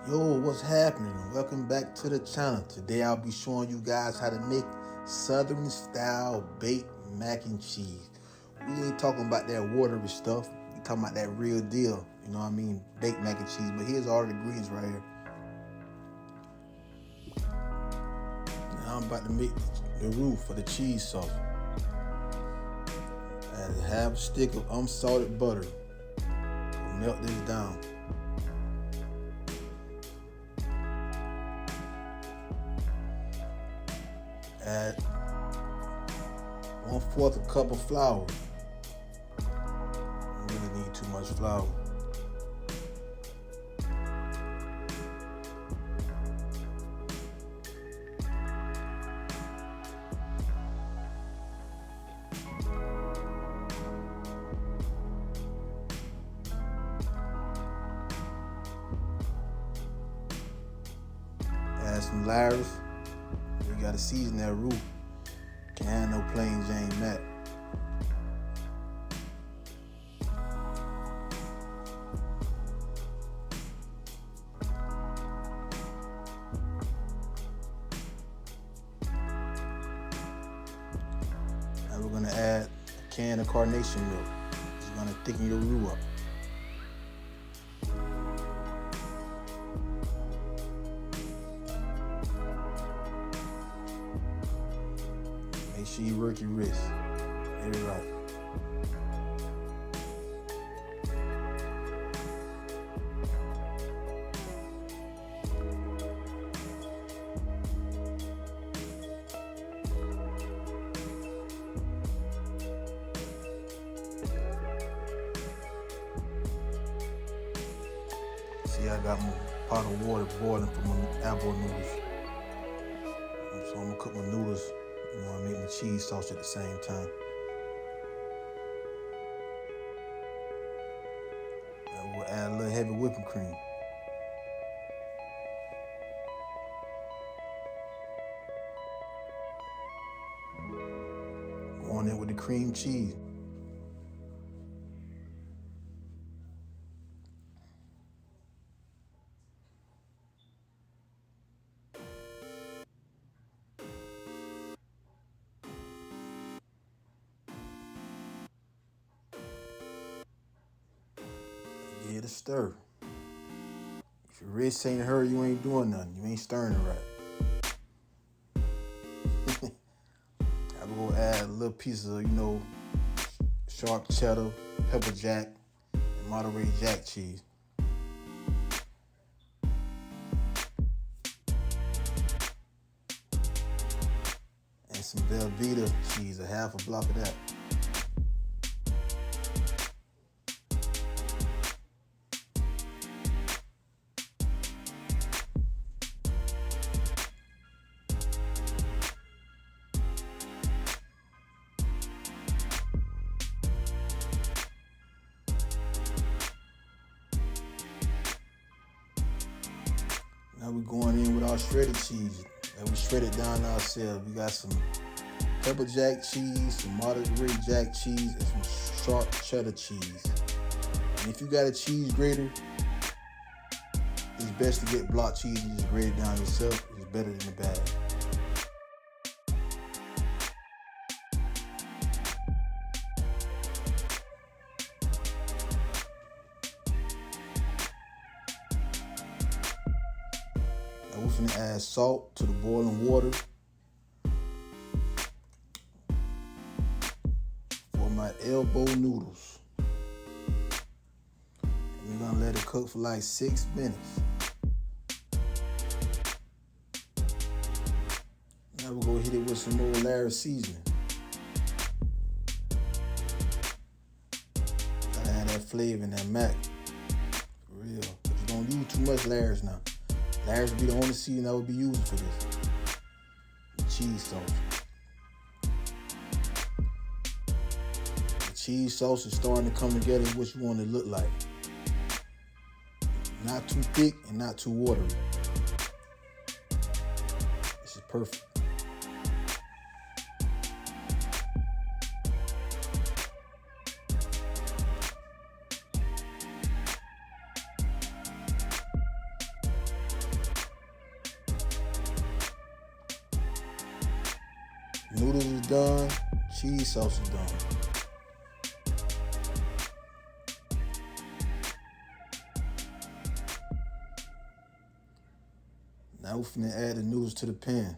Yo, what's happening? Welcome back to the channel. Today I'll be showing you guys how to make Southern style baked mac and cheese. We ain't talking about that watery stuff. We talking about that real deal. You know what I mean? Baked mac and cheese. But here's all the ingredients right here. Now I'm about to make the roux for the cheese sauce. Add a half stick of unsalted butter. Melt this down. Add 1/4 a cup of flour. You really need too much flour. Add some layers. You gotta season that roux. Can't have no plain Jane mac. Now we're gonna add a can of carnation milk. It's gonna thicken your roux up. Make sure you work your wrist. Get it right. See, I got my pot of water boiling for my apple noodles. So I'm gonna cook my noodles. You know, I make my cheese sauce at the same time. And we'll add a little heavy whipping cream. Go on in with the cream cheese. Give it a stir. If your wrist ain't hurt, you ain't doing nothing. You ain't stirring it right. I'm gonna add a little piece of, sharp cheddar, pepper jack, and Monterey Jack cheese. And some Velveeta cheese, a half a block of that. Now we're going in with our shredded cheese that we shredded down ourselves. We got some pepper jack cheese, some Monterey Jack cheese, and some sharp cheddar cheese. And if you got a cheese grater, it's best to get block cheese and just grate it down yourself. It's better than the bag. Now we're finna add salt to the boiling water for my elbow noodles. And we're gonna let it cook for like 6 minutes. Now we're gonna hit it with some more Layer seasoning. Gotta add that flavor in that mac. For real. But you don't use too much Layers now. Layers would be the only seasoning I would be using for this. The cheese sauce. The cheese sauce is starting to come together in what you want it to look like. Not too thick and not too watery. This is perfect. Noodles is done. Cheese sauce is done. Now we're finna add the noodles to the pan.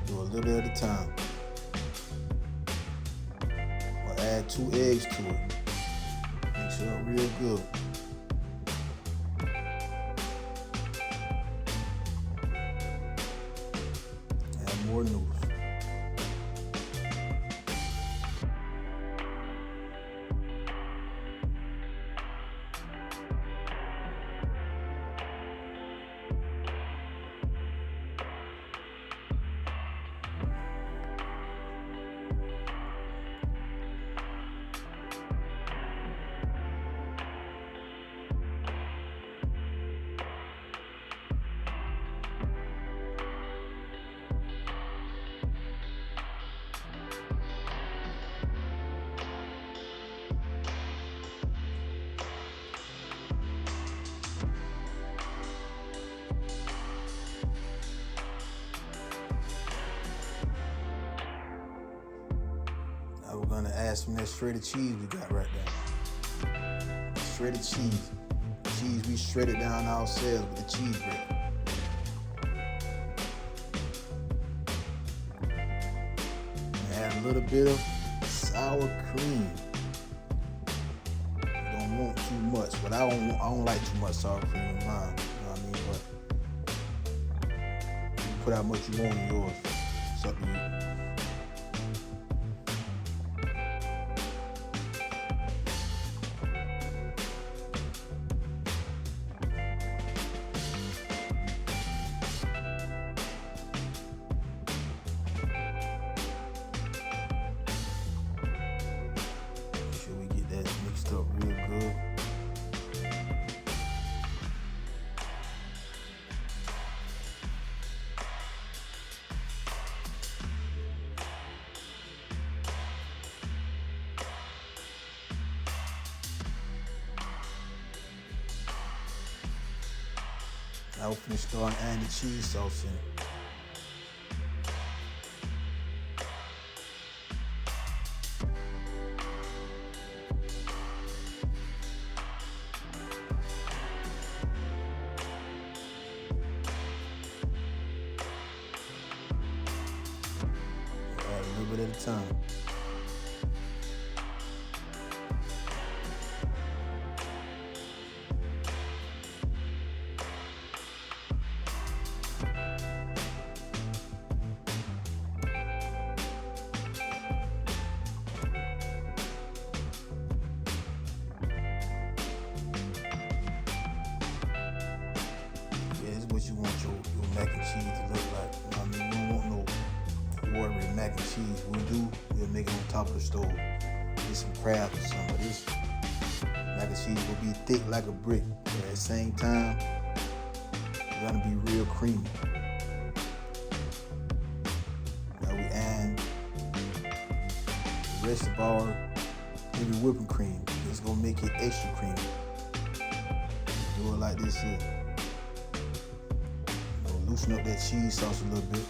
Do a little at a time. We'll add 2 eggs to it. Mix it up real good. Add more noodles. Now we're gonna add some of that shredded cheese we got right there. Shredded cheese. Cheese we shredded down ourselves with the cheese grater. Add a little bit of sour cream. You don't want too much, but I don't like too much sour cream in mine. You know what I mean? But you can put how much you want in yours. It's up to you. Mixed up real good. Now we're finna start adding the cheese sauce in. A little bit at a time. This is what you want your mac and cheese to look like. You know what I mean? You don't want no watery mac and cheese. We'll make it on top of the stove. Get some crabs or something. This mac and cheese will be thick like a brick, but at the same time, it's gonna be real creamy. Now we add the rest of our heavy whipping cream. It's gonna make it extra creamy. Do it like this here. Loosen up that cheese sauce a little bit.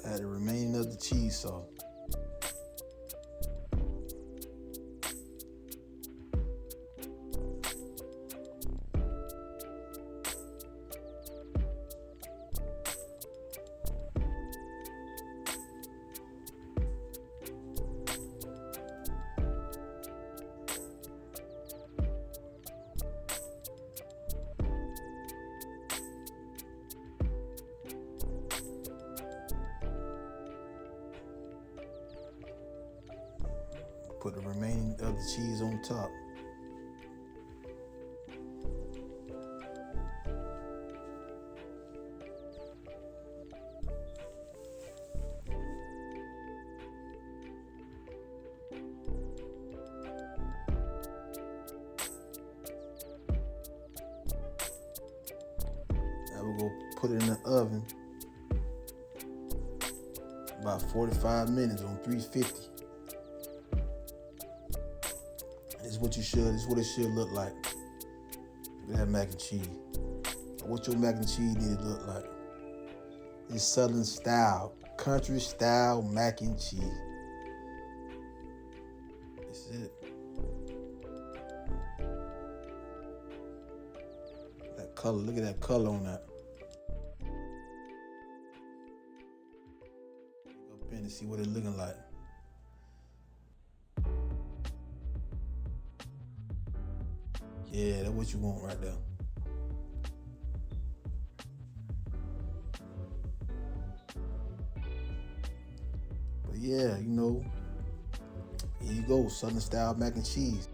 Add the remaining of the cheese sauce. Put the remaining of the cheese on top. Now we're gonna put it in the oven about 45 minutes on 350. This is what you should. This is what it should look like. Look at that mac and cheese. What your mac and cheese need to look like? It's Southern style, country style mac and cheese. That's it. That color. Look at that color on that. Up in and see what it's looking like. Yeah, that's what you want right there. But yeah, here you go, Southern style mac and cheese.